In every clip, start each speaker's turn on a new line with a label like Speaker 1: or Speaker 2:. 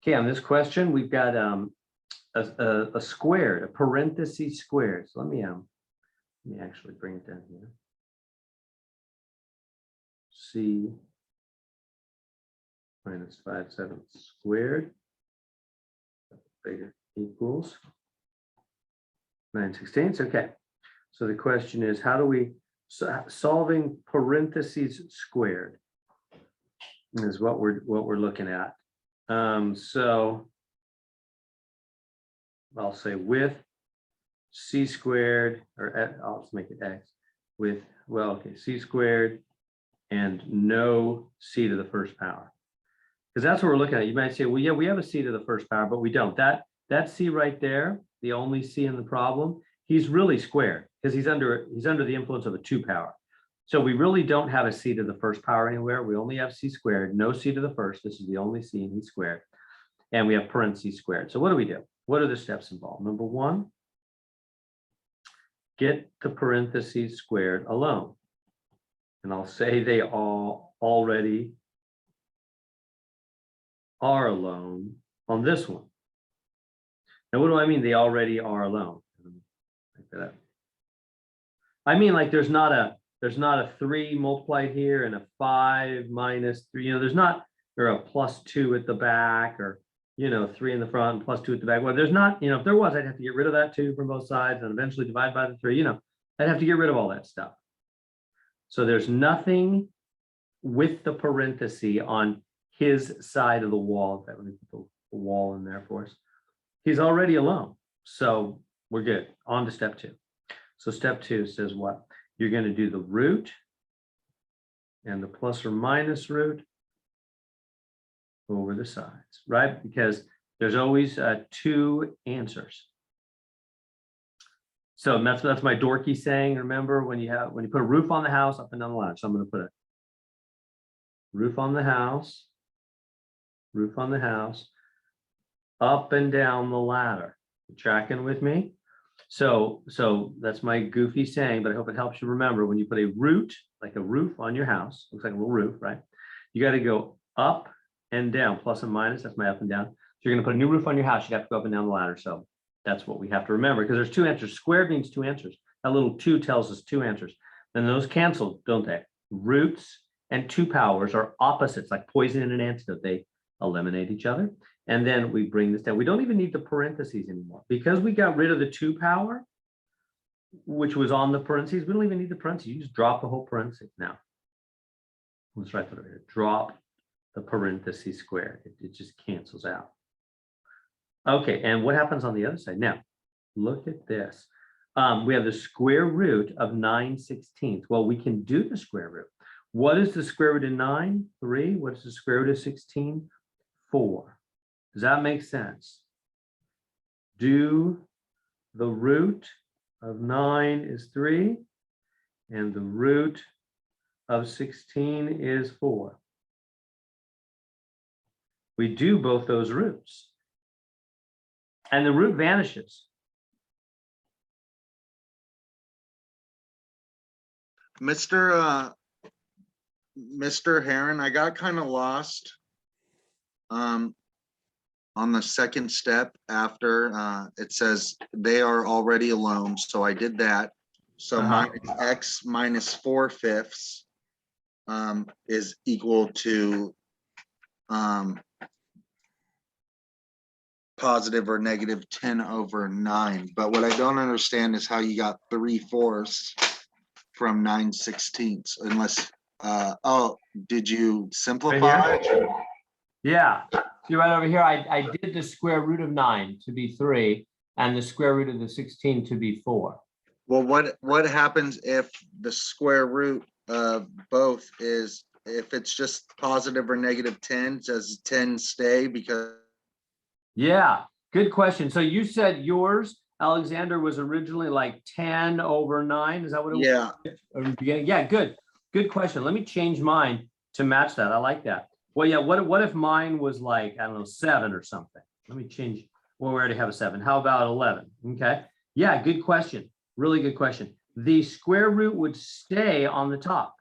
Speaker 1: Okay, on this question, we've got a squared, a parenthesis squared. So let me actually bring it down here. C minus 5/7 squared bigger equals 9/16. Okay, so the question is, how do we solving parentheses squared is what we're looking at. So I'll say with c squared, or I'll just make it x with, well, okay, c squared and no c to the first power. Because that's what we're looking at. You might say, well, yeah, we have a c to the first power, but we don't. That c right there, the only c in the problem, he's really squared because he's under the influence of a 2 power. So we really don't have a c to the first power anywhere. We only have c squared, no c to the first. This is the only c, and he's squared. And we have parentheses squared. So what do? What are the steps involved? Number one, get the parentheses squared alone. And I'll say they all already are alone on this one. Now, what do I mean they already are alone? I mean, like there's not a 3 multiplied here and a 5 minus 3. There's not, or a plus 2 at the back, or 3 in the front and plus 2 at the back. Well, there's not, if there was, I'd have to get rid of that 2 from both sides and eventually divide by the 3. I'd have to get rid of all that stuff. So there's nothing with the parenthesis on his side of the wall. That would put the wall in there for us. He's already alone. So we're good. On to step 2. So step 2 says what? You're going to do the root and the plus or minus root over the sides, right? Because there's always 2 answers. So that's my dorky saying. Remember, when you put a roof on the house, up and down the ladder. So I'm going to put a roof on the house, up and down the ladder. You tracking with me? So that's my goofy saying, but I hope it helps you remember when you put a root, like a roof on your house, looks like a little roof, right? You got to go up and down, plus and minus. That's my up and down. So you're going to put a new roof on your house. You have to go up and down the ladder. So that's what we have to remember, because there's 2 answers. Squared means 2 answers. That little 2 tells us 2 answers. Then those cancel, don't they? Roots and 2 powers are opposites, like poison and an antidote. They eliminate each other. And then we bring this down. We don't even need the parentheses anymore because we got rid of the 2 power, which was on the parentheses. We don't even need the parentheses. You just drop the whole parentheses. Now, let's write that over here. Drop the parentheses squared. It just cancels out. Okay, and what happens on the other side? Now, look at this. We have the square root of 9/16. Well, we can do the square root. What is the square root of 9? 3. What is the square root of 16? 4. Does that make sense? Do the root of 9 is 3, and the root of 16 is 4. We do both those roots. And the root vanishes.
Speaker 2: Mr. Heron, I got kind of lost on the second step after it says they are already alone. So I did that. So minus x minus 4/5 is equal to positive or negative 10/9. But what I don't understand is how you got 3/4 from 9/16, unless oh, did you simplify?
Speaker 1: Right, yeah, see right over here, I did the square root of 9 to be 3 and the square root of the 16 to be 4.
Speaker 2: Well, what happens if the square root of both is, if it's just positive or negative 10, does 10 stay? Because
Speaker 1: Yeah, good question. So you said yours, Alexander, was originally like 10/9. Is that what it
Speaker 2: yeah.
Speaker 1: was? Yeah, good question. Let me change mine to match that. I like that. Well, yeah, what if mine was like, I don't know, 7 or something? Let me change. Well, we already have a 7. How about 11? Okay. Yeah, good question. Really good question. The square root would stay on the top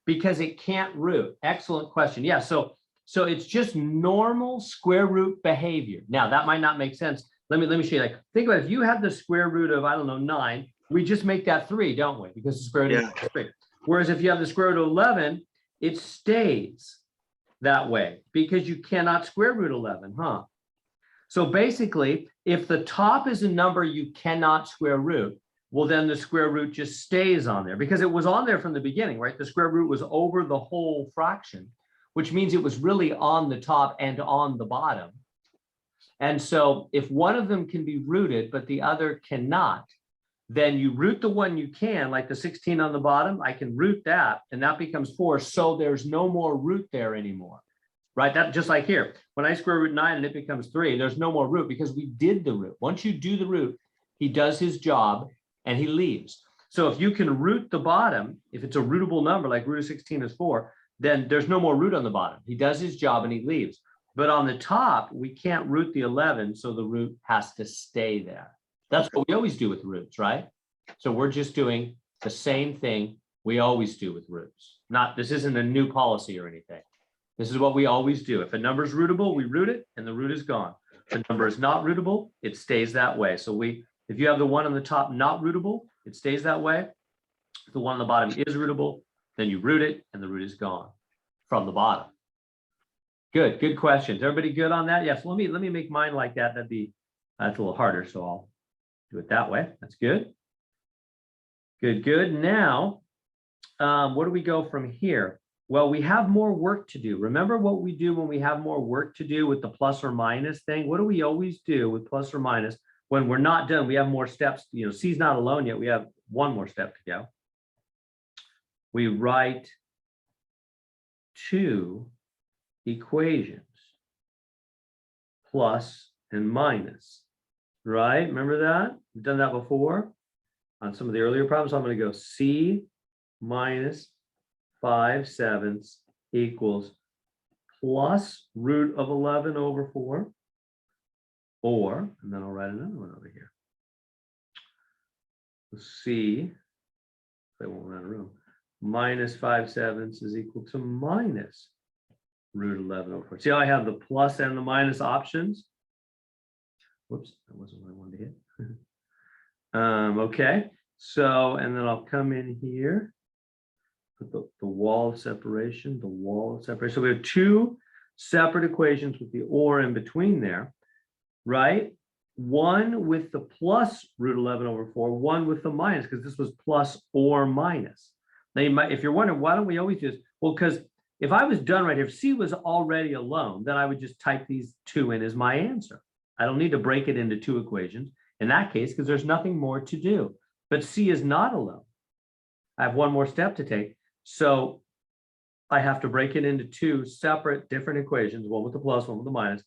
Speaker 1: because it can't root. Excellent question. Yeah, so So it's just normal square root behavior. Now that might not make sense. Let me show you. Like, think about it. If you have the square root of, I don't know, 9, we just make that 3, don't we? Because the square root is 3. Whereas if you have the square root of 11, it stays that way because you cannot square root 11, huh? So basically, if the top is a number you cannot square root, well, then the square root just stays on there because it was on there from the beginning, right? The square root was over the whole fraction, which means it was really on the top and on the bottom. And so if one of them can be rooted, but the other cannot, then you root the one you can, like the 16 on the bottom, I can root that, and that becomes 4. So there's no more root there anymore, right? That just like here, when I square root 9 and it becomes 3, there's no more root because we did the root. Once you do the root, he does his job and he leaves. So if you can root the bottom, if it's a rootable number, like root of 16 is 4, then there's no more root on the bottom. He does his job and he leaves. But on the top, we can't root the 11, so the root has to stay there. That's what we always do with roots, right? So we're just doing the same thing we always do with roots. This isn't a new policy or anything. This is what we always do. If a number is rootable, we root it and the root is gone. If a number is not rootable, it stays that way. So if you have the one on the top not rootable, it stays that way. If the one on the bottom is rootable, then you root it and the root is gone from the bottom. Good questions. Everybody good on that? Yes. Let me make mine like that. That's a little harder. So I'll do it that way. That's good. Good. Now, where do we go from here? Well, we have more work to do. Remember what we do when we have more work to do with the plus or minus thing? What do we always do with plus or minus when we're not done? We have more steps. C is not alone yet. We have one more step to go. We write 2 equations, plus and minus, right? Remember that? We've done that before on some of the earlier problems. So I'm going to go C minus 5/7 equals plus root of 11 over 4, or, and then I'll write another one over here. C, I won't run out of room, minus 5/7 is equal to minus root 11 over 4. See how I have the plus and the minus options? Whoops, that wasn't what I wanted to hit. Okay, so, and then I'll come in here, put the wall of separation, So we have 2 separate equations with the or in between there, right? One with the plus root 11 over 4, one with the minus, because this was plus or minus. Now, if you're wondering, why don't we always do this? Well, because if I was done right here, if C was already alone, then I would just type these 2 in as my answer. I don't need to break it into 2 equations in that case, because there's nothing more to do. But C is not alone. I have one more step to take. So I have to break it into 2 separate different equations, one with the plus, one with the minus,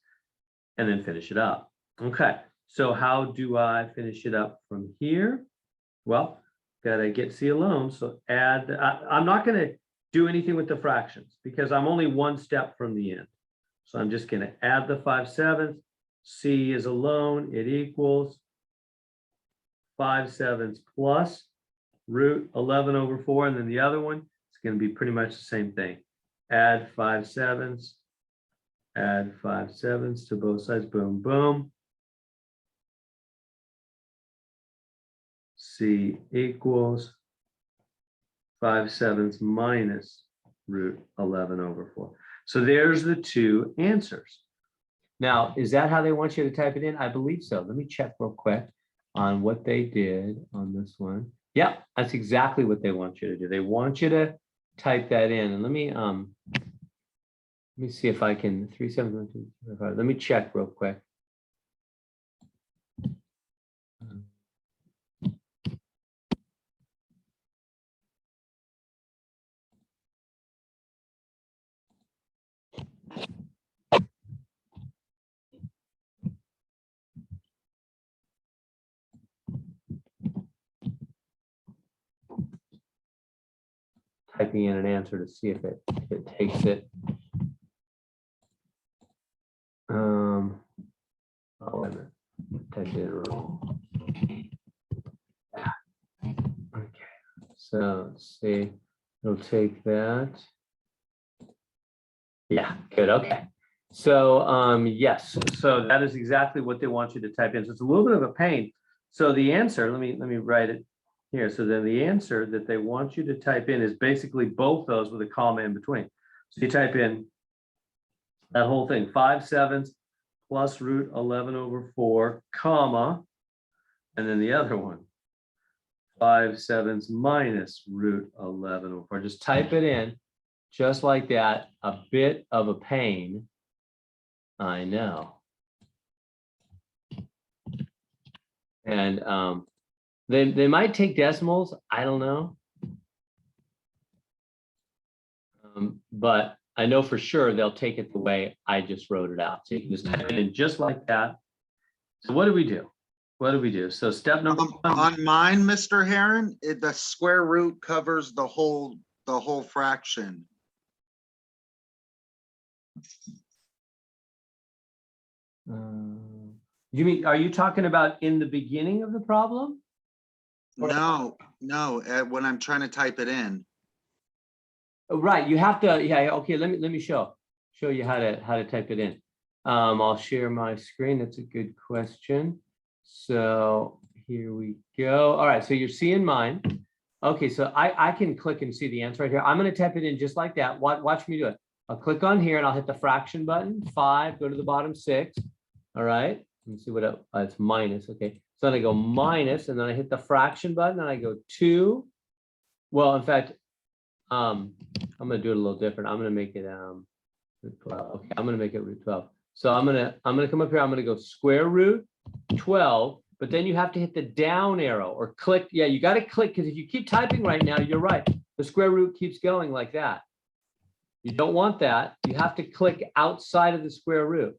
Speaker 1: and then finish it up. Okay, so how do I finish it up from here? Well, gotta get C alone. So add, I'm not gonna do anything with the fractions because I'm only one step from the end. So I'm just gonna add the 5/7. C is alone, it equals 5/7 plus root 11 over 4, and then the other one is going to be pretty much the same thing. Add 5/7, add 5/7 to both sides, boom, boom. C equals 5/7 minus root 11 over 4. So there's the 2 answers. Now, is that how they want you to type it in? I believe so. Let me check real quick on what they did on this one. Yeah, that's exactly what they want you to do. They want you to type that in. And let me see if I can 3, 7, 1, 2, 3, 5. Let me check real quick. Typing in an answer to see if it takes it. Oh, wait a minute. Typed it wrong. Okay, so let's see. It'll take that. Yeah, good, okay. So, yes, so that is exactly what they want you to type in. So it's a little bit of a pain. So the answer, let me write it here. So then the answer that they want you to type in is basically both those with a comma in between. So you type in that whole thing, 5/7 plus root 11/4, comma, and then the other one, 5/7 minus root 11/4. Just type it in just like that. A bit of a pain. I know. And they might take decimals. I don't know. But I know for sure they'll take it the way I just wrote it out. So you can just type it in just like that. So what do we do? What do we do? So step number one.
Speaker 2: On mine, Mr. Heron, the square root covers the whole fraction.
Speaker 1: You mean, are you talking about in the beginning of the problem?
Speaker 2: No, when I'm trying to type it in.
Speaker 1: Right, you have to, yeah, okay, let me show you how to type it in. I'll share my screen. That's a good question. So here we go. All right, so you're seeing mine. Okay, so I can click and see the answer right here. I'm going to type it in just like that. Watch me do it. I'll click on here and I'll hit the fraction button. 5, go to the bottom 6. All right, let me see what it's minus. Okay, so then I go minus, and then I hit the fraction button, and I go 2. Well, in fact, I'm going to do it a little different. I'm going to make it root 12. Okay, I'm going to make it root 12. So I'm going to come up here. I'm going to go square root 12, but then you have to hit the down arrow or click. Yeah, you got to click, because if you keep typing right now, you're right. The square root keeps going like that. You don't want that. You have to click outside of the square root.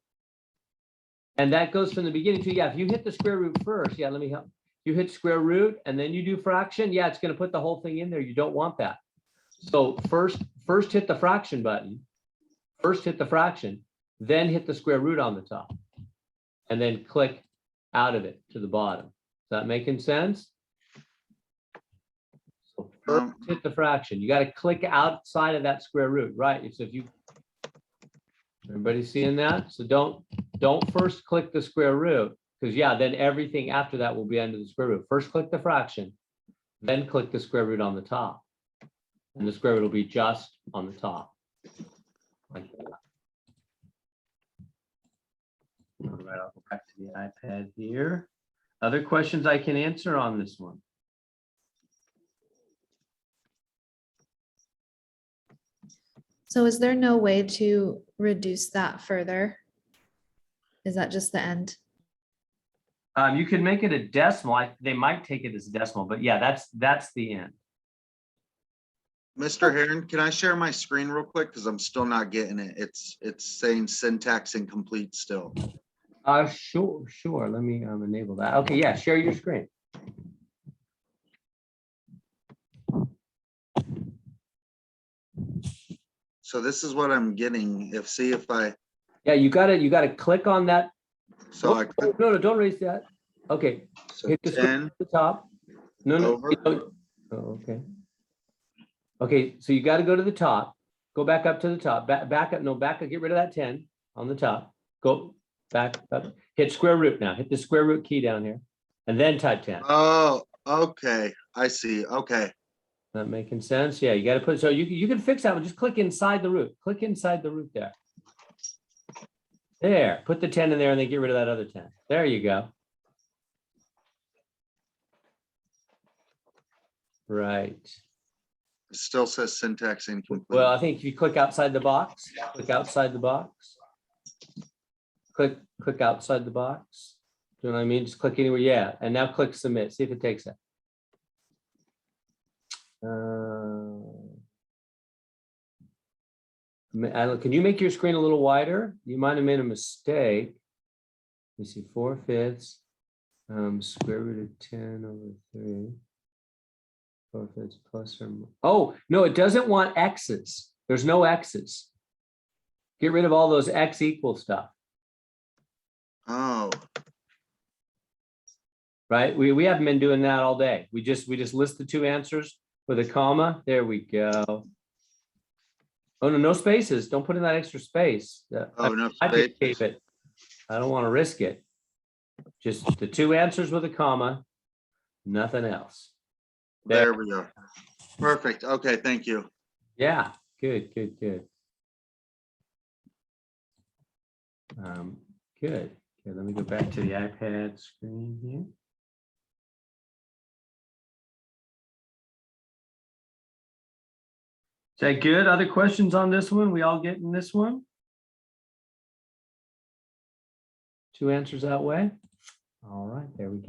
Speaker 1: And that goes from the beginning to, yeah, if you hit the square root first, yeah, let me help. You hit square root and then you do fraction. Yeah, it's going to put the whole thing in there. You don't want that. So first hit the fraction button. First hit the fraction, then hit the square root on the top, and then click out of it to the bottom. Is that making sense? So first hit the fraction. You got to click outside of that square root, right? So if you, everybody seeing that? So don't first click the square root, because yeah, then everything after that will be under the square root. First click the fraction, then click the square root on the top, and the square root will be just on the top, like that. All right, I'll go back to the iPad here. Other questions I can answer on this one?
Speaker 3: So is there no way to reduce that further? Is that just the end?
Speaker 1: You can make it a decimal. They might take it as a decimal, but yeah, that's the end.
Speaker 2: Mr. Heron, can I share my screen real quick? Because I'm still not getting it. It's saying syntax incomplete still.
Speaker 1: Sure. Let me enable that. Okay, yeah, share your screen.
Speaker 2: So this is what I'm getting. See if I.
Speaker 1: Yeah, you gotta click on that.
Speaker 2: So I click.
Speaker 1: No, don't raise that. Okay,
Speaker 2: So
Speaker 1: hit the screen
Speaker 2: 10
Speaker 1: at the top. No.
Speaker 2: over.
Speaker 1: Oh, okay. Okay, so you got to go to the top. Go back up to the top. Back up. No, back up. Get rid of that 10 on the top. Go back up. Hit square root now. Hit the square root key down here, and then type 10.
Speaker 2: Oh, okay. I see. Okay.
Speaker 1: That making sense? Yeah, you got to put. So you can fix that one. Just click inside the root. Click inside the root there. There. Put the 10 in there, and then get rid of that other 10. There you go. Right.
Speaker 2: It still says syntax incomplete.
Speaker 1: Well, I think if you click outside the box, click outside the box. Click outside the box. Do you know what I mean? Just click anywhere. Yeah. And now click submit. See if it takes it. Can you make your screen a little wider? You might have made a mistake. Let me see, 4/5 square root of 10 over 3. 4/5 plus or minus. Oh, no, it doesn't want X's. There's no X's. Get rid of all those X equal stuff.
Speaker 2: Oh.
Speaker 1: Right? We haven't been doing that all day. We just list the two answers with a comma. There we go. Oh, no, no spaces. Don't put in that extra space.
Speaker 2: Oh, no
Speaker 1: I
Speaker 2: space.
Speaker 1: keep it. I don't want to risk it. Just the two answers with a comma, nothing else.
Speaker 2: There we go. Perfect. Okay, thank you.
Speaker 1: Yeah, good. Good. Okay, let me go back to the iPad screen here. Is that good? Other questions on this one? We all getting this one? Two answers that way? All right, there we go.